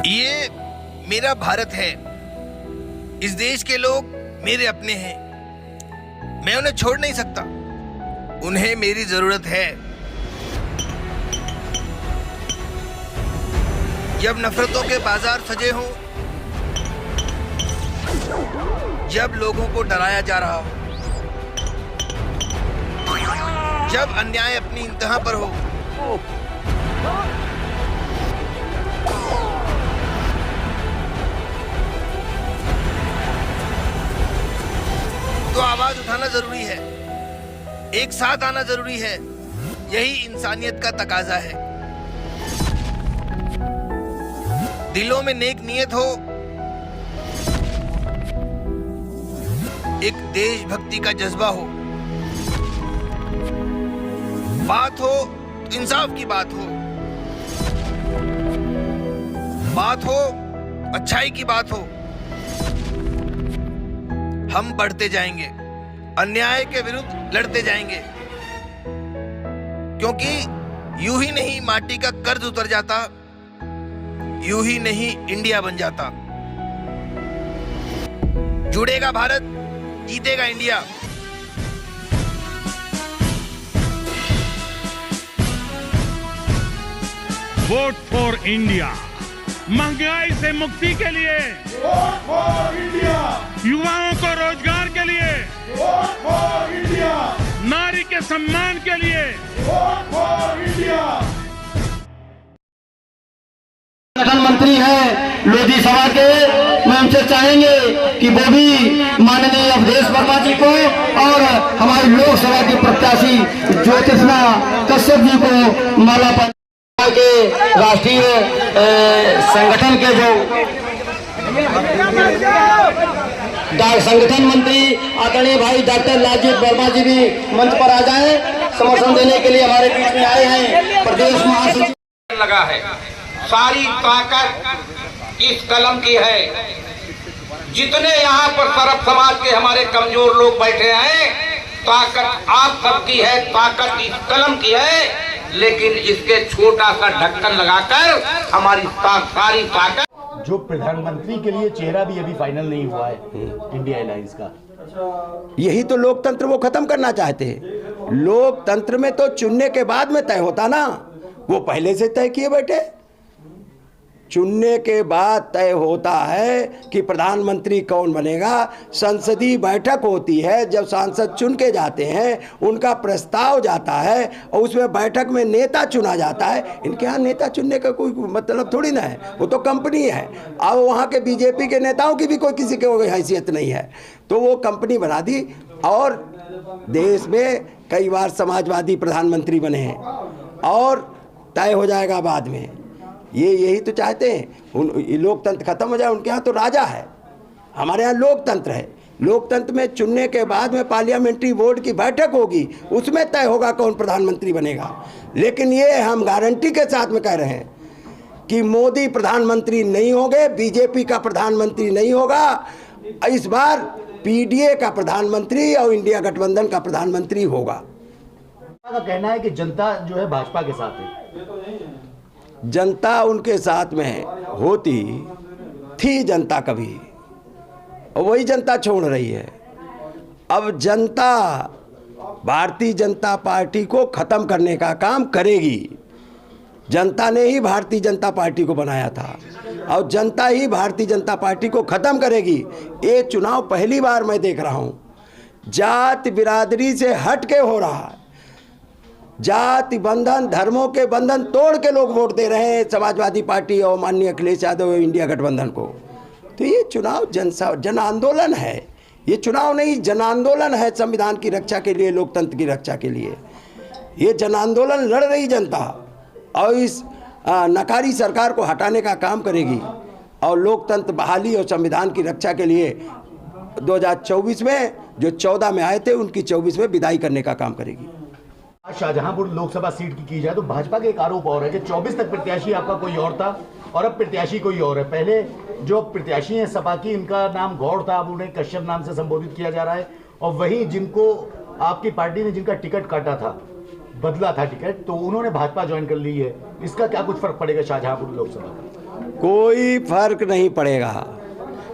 ये मेरा भारत है। इस देश के लोग मेरे अपने हैं। मैं उन्हें छोड़ नहीं सकता। उन्हें मेरी जरूरत है। जब नफरतों के बाजार सजे हों, जब लोगों को डराया जा रहा हो, जब अन्याय अपनी इंतहा पर हो, तो आवाज उठाना जरूरी है। एक साथ आना जरूरी है। यही इंसानियत का तकाजा है। दिलों में नेक नियत हो, एक देशभक्ति का जज्बा हो, बात हो तो इंसाफ की बात हो, बात हो अच्छाई की बात हो। हम बढ़ते जाएंगे, अन्याय के विरुद्ध लड़ते जाएंगे, क्योंकि यूं ही नहीं माटी का कर्ज उतर जाता, यूं ही नहीं इंडिया बन जाता। जुड़ेगा भारत, जीतेगा इंडिया। वोट फॉर इंडिया, महंगाई से मुक्ति के लिए वोट फॉर इंडिया, युवाओं को रोजगार के लिए वोट फॉर इंडिया, नारी के सम्मान के लिए वोट फॉर इंडिया। संगठन मंत्री हैं लोधी सभा के, मैं उनसे चाहेंगे कि वो भी माननीय अवधेश वर्मा जी को और हमारी लोकसभा की प्रत्याशी ज्योतिषा कश्यप जी को माला के राष्ट्रीय संगठन के जो संगठन मंत्री आदरणीय भाई डॉक्टर लालजीत वर्मा जी भी मंच पर आ जाएं, समर्थन देने के लिए हमारे बीच में आए हैं। प्रदेश महासचिव लगा है, सारी ताकत इस कलम की है। जितने यहाँ पर सरब समाज के हमारे कमजोर लोग बैठे हैं, ताकत आप सबकी है, ताकत इस कलम की है। लेकिन इसके छोटा सा ढक्कन लगाकर हमारी सारी ताकत। जो प्रधानमंत्री के लिए चेहरा भी अभी फाइनल नहीं हुआ है इंडिया अलायंस का, यही तो लोकतंत्र वो खत्म करना चाहते हैं। लोकतंत्र में तो चुनने के बाद में तय होता ना, वो पहले से तय किए बैठे। चुनने के बाद तय होता है कि प्रधानमंत्री कौन बनेगा। संसदीय बैठक होती है, जब सांसद चुन के जाते हैं, उनका प्रस्ताव जाता है और उसमें बैठक में नेता चुना जाता है। इनके यहाँ नेता चुनने का कोई मतलब थोड़ी ना है, वो तो कंपनी है। अब वहाँ के बीजेपी के नेताओं की भी कोई किसी की कोई हैसियत नहीं है, तो वो कंपनी बना दी। और देश में कई बार समाजवादी प्रधानमंत्री बने हैं और तय हो जाएगा बाद में। ये यही तो चाहते हैं, लोकतंत्र खत्म हो जाए। उनके यहाँ तो राजा है, हमारे यहाँ लोकतंत्र है। लोकतंत्र में चुनने के बाद में पार्लियामेंट्री बोर्ड की बैठक होगी, उसमें तय होगा कौन प्रधानमंत्री बनेगा। लेकिन ये हम गारंटी के साथ में कह रहे हैं कि मोदी प्रधानमंत्री नहीं होंगे, बीजेपी का प्रधानमंत्री नहीं होगा। इस बार पीडीए का प्रधानमंत्री और इंडिया गठबंधन का प्रधानमंत्री होगा। का कहना है कि जनता जो है भाजपा के साथ है। जनता उनके साथ में होती थी जनता कभी, और वही जनता छोड़ रही है। अब जनता भारतीय जनता पार्टी को ख़त्म करने का काम करेगी। जनता ने ही भारतीय जनता पार्टी को बनाया था और जनता ही भारतीय जनता पार्टी को ख़त्म करेगी। ये चुनाव पहली बार मैं देख रहा हूँ जाति बिरादरी से हट के हो रहा है। जाति बंधन, धर्मों के बंधन तोड़ के लोग वोट दे रहे हैं समाजवादी पार्टी और माननीय अखिलेश यादव इंडिया गठबंधन को। तो ये चुनाव जन आंदोलन है। ये चुनाव नहीं, जन आंदोलन है। संविधान की रक्षा के लिए, लोकतंत्र की रक्षा के लिए ये जन आंदोलन लड़ रही जनता, और इस नकारी सरकार को हटाने का काम करेगी और लोकतंत्र बहाली और संविधान की रक्षा के लिए 2024 में जो 14 में आए थे, उनकी 24 में विदाई करने का काम करेगी। शाहजहांपुर लोकसभा सीट की जाए तो भाजपा का एक आरोप और है कि 24 तक प्रत्याशी आपका कोई और था और अब प्रत्याशी कोई और है। पहले जो प्रत्याशी हैं सपा की, इनका नाम गौड़ था, अब उन्हें कश्यप नाम से संबोधित किया जा रहा है। और वहीं जिनको आपकी पार्टी ने जिनका टिकट काटा था, बदला था टिकट, तो उन्होंने भाजपा ज्वाइन कर ली है। इसका क्या कुछ फर्क पड़ेगा शाहजहांपुर लोकसभा का? कोई फर्क नहीं पड़ेगा।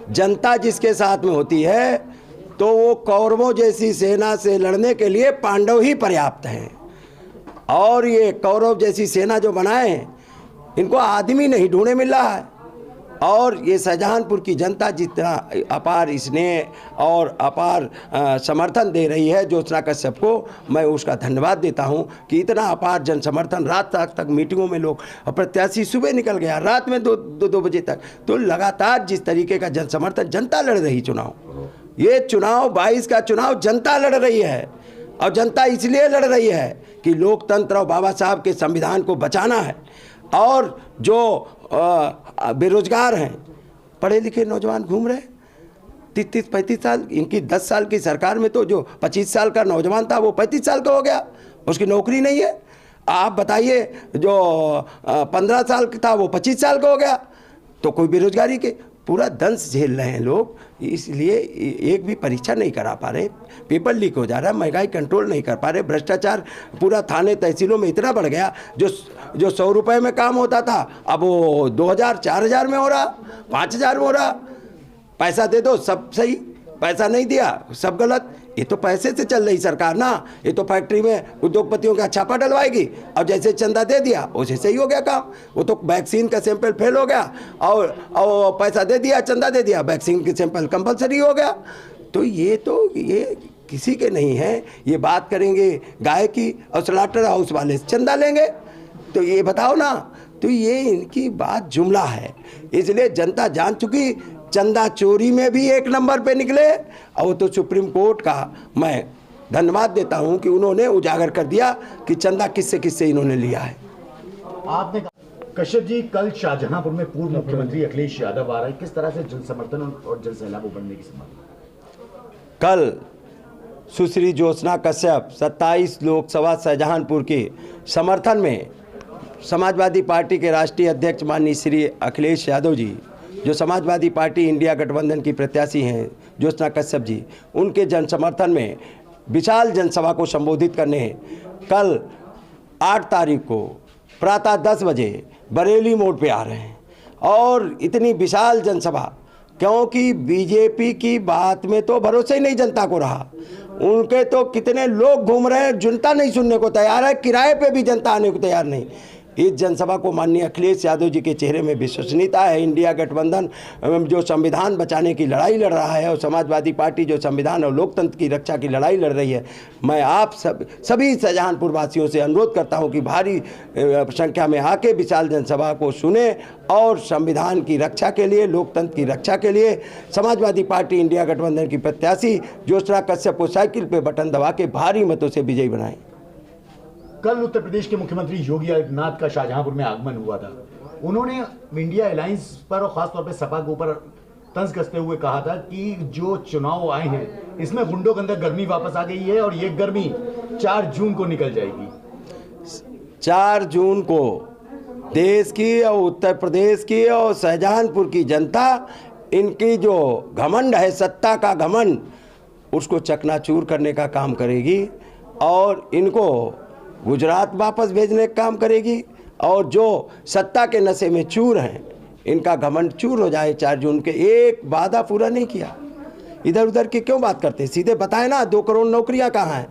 जनता जिसके साथ में होती है तो वो कौरवों जैसी सेना से लड़ने के लिए पांडव ही पर्याप्त हैं। और ये कौरव जैसी सेना जो बनाए हैं, इनको आदमी नहीं ढूंढे मिल रहा है। और ये शाहजहांपुर की जनता जितना अपार स्नेह और अपार समर्थन दे रही है ज्योत्सना कश्यप को, मैं उसका धन्यवाद देता हूं कि इतना अपार जन समर्थन। रात तक मीटिंगों में लोग, और प्रत्याशी सुबह निकल गया, रात में दो बजे तक। तो लगातार जिस तरीके का जन समर्थन, जनता लड़ रही चुनाव, ये चुनाव 22 का चुनाव जनता लड़ रही है। और जनता इसलिए लड़ रही है कि लोकतंत्र और बाबा साहब के संविधान को बचाना है। और जो बेरोजगार हैं, पढ़े लिखे नौजवान घूम रहे 30-35 साल, इनकी 10 साल की सरकार में तो जो 25 साल का नौजवान था वो 35 साल का हो गया, उसकी नौकरी नहीं है। आप बताइए, जो 15 साल का था वो 25 साल का हो गया। तो कोई बेरोजगारी के पूरा दंश झेल रहे हैं लोग, इसलिए एक भी परीक्षा नहीं करा पा रहे, पेपर लीक हो जा रहा है, महंगाई कंट्रोल नहीं कर पा रहे, भ्रष्टाचार पूरा थाने तहसीलों में इतना बढ़ गया। जो 100 रुपए में काम होता था अब वो 2000-4000 में हो रहा, 5000 में हो रहा। पैसा दे दो सब सही, पैसा नहीं दिया सब गलत। ये तो पैसे से चल रही सरकार ना। ये तो फैक्ट्री में उद्योगपतियों का छापा डलवाएगी, और जैसे चंदा दे दिया उसे सही हो गया काम। वो तो वैक्सीन का सैंपल फेल हो गया और पैसा दे दिया, चंदा दे दिया, वैक्सीन के सैंपल कंपलसरी हो गया। तो ये किसी के नहीं है। ये बात करेंगे गाय की, और स्लॉटर हाउस वाले चंदा लेंगे। तो ये बताओ ना, तो ये इनकी बात जुमला है। इसलिए जनता जान चुकी, चंदा चोरी में भी एक नंबर पे निकले। और वो तो सुप्रीम कोर्ट का मैं धन्यवाद देता हूं कि उन्होंने उजागर कर दिया कि चंदा किससे किससे इन्होंने लिया है। आपने कश्यप जी, कल शाहजहांपुर में पूर्व मुख्यमंत्री अखिलेश यादव आ रहे हैं, किस तरह से जन समर्थन और जन सैलाब उभरने की संभावना? कल सुश्री ज्योत्सना कश्यप 27 लोकसभा शाहजहांपुर के समर्थन में समाजवादी पार्टी के राष्ट्रीय अध्यक्ष माननीय श्री अखिलेश यादव जी, जो समाजवादी पार्टी इंडिया गठबंधन की प्रत्याशी हैं ज्योत्सना कश्यप जी, उनके जन समर्थन में विशाल जनसभा को संबोधित करने कल 8 तारीख को प्रातः 10 बजे बरेली मोड़ पे आ रहे हैं। और इतनी विशाल जनसभा, क्योंकि बीजेपी की बात में तो भरोसा ही नहीं जनता को रहा। उनके तो कितने लोग घूम रहे हैं, जनता नहीं सुनने को तैयार है, किराए पे भी जनता आने को तैयार नहीं। इस जनसभा को माननीय अखिलेश यादव जी के चेहरे में विश्वसनीयता है। इंडिया गठबंधन जो संविधान बचाने की लड़ाई लड़ रहा है, और समाजवादी पार्टी जो संविधान और लोकतंत्र की रक्षा की लड़ाई लड़ रही है। मैं आप सभी शाहजहांपुर वासियों से अनुरोध करता हूं कि भारी संख्या में आके विशाल जनसभा को सुने और संविधान की रक्षा के लिए, लोकतंत्र की रक्षा के लिए समाजवादी पार्टी इंडिया गठबंधन की प्रत्याशी ज्योत्सना कश्यप को साइकिल पे बटन दबा के भारी मतों से विजयी बनाएं। कल उत्तर प्रदेश के मुख्यमंत्री योगी आदित्यनाथ का शाहजहांपुर में आगमन हुआ था। उन्होंने इंडिया अलायंस पर और खासतौर पर सपा के ऊपर तंज कसते हुए कहा था कि जो चुनाव आए हैं इसमें गुंडों के अंदर गर्मी वापस आ गई है, और ये गर्मी 4 जून को निकल जाएगी। 4 जून को देश की और उत्तर प्रदेश की और शाहजहांपुर की जनता, इनकी जो घमंड है, सत्ता का घमंड, उसको चकनाचूर करने का काम करेगी और इनको गुजरात वापस भेजने का काम करेगी। और जो सत्ता के नशे में चूर हैं, इनका घमंड चूर हो जाए। 4 जून के एक वादा पूरा नहीं किया, इधर उधर की क्यों बात करते? सीधे बताए ना, 2 करोड़ नौकरियां कहाँ हैं,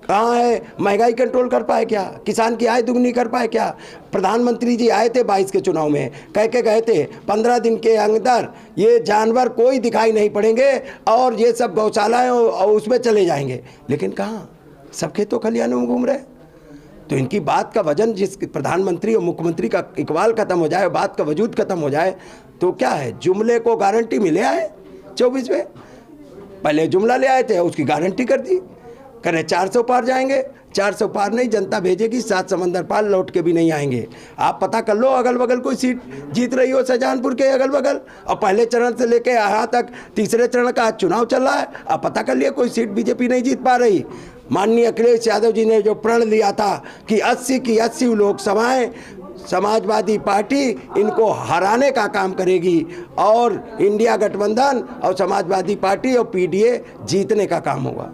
कहाँ है? महंगाई कंट्रोल कर पाए क्या? किसान की आय दुगनी कर पाए क्या? प्रधानमंत्री जी आए थे 22 के चुनाव में, कह के गए थे 15 दिन के अंदर ये जानवर कोई दिखाई नहीं पड़ेंगे और ये सब गौशालाएं और उसमें चले जाएंगे। लेकिन कहाँ? सब खेतों खलिहानों में घूम रहे। तो इनकी बात का वजन, जिस प्रधानमंत्री और मुख्यमंत्री का इकबाल खत्म हो जाए, बात का वजूद खत्म हो जाए, तो क्या है? जुमले को गारंटी मिले आए 24 में, पहले जुमला ले आए थे, उसकी गारंटी कर दी, करें 400 पार जाएंगे। 400 पार नहीं, जनता भेजेगी 7 समंदर पार, लौट के भी नहीं आएंगे। आप पता कर लो अगल बगल कोई सीट जीत रही हो शाहजहांपुर के अगल बगल, और पहले चरण से लेके यहाँ तक तीसरे चरण का चुनाव चल रहा है, आप पता कर लिए कोई सीट बीजेपी नहीं जीत पा रही। माननीय अखिलेश यादव जी ने जो प्रण लिया था कि 80 की 80 लोकसभाएं समाजवादी पार्टी इनको हराने का काम करेगी, और इंडिया गठबंधन और समाजवादी पार्टी और पीडीए जीतने का काम होगा।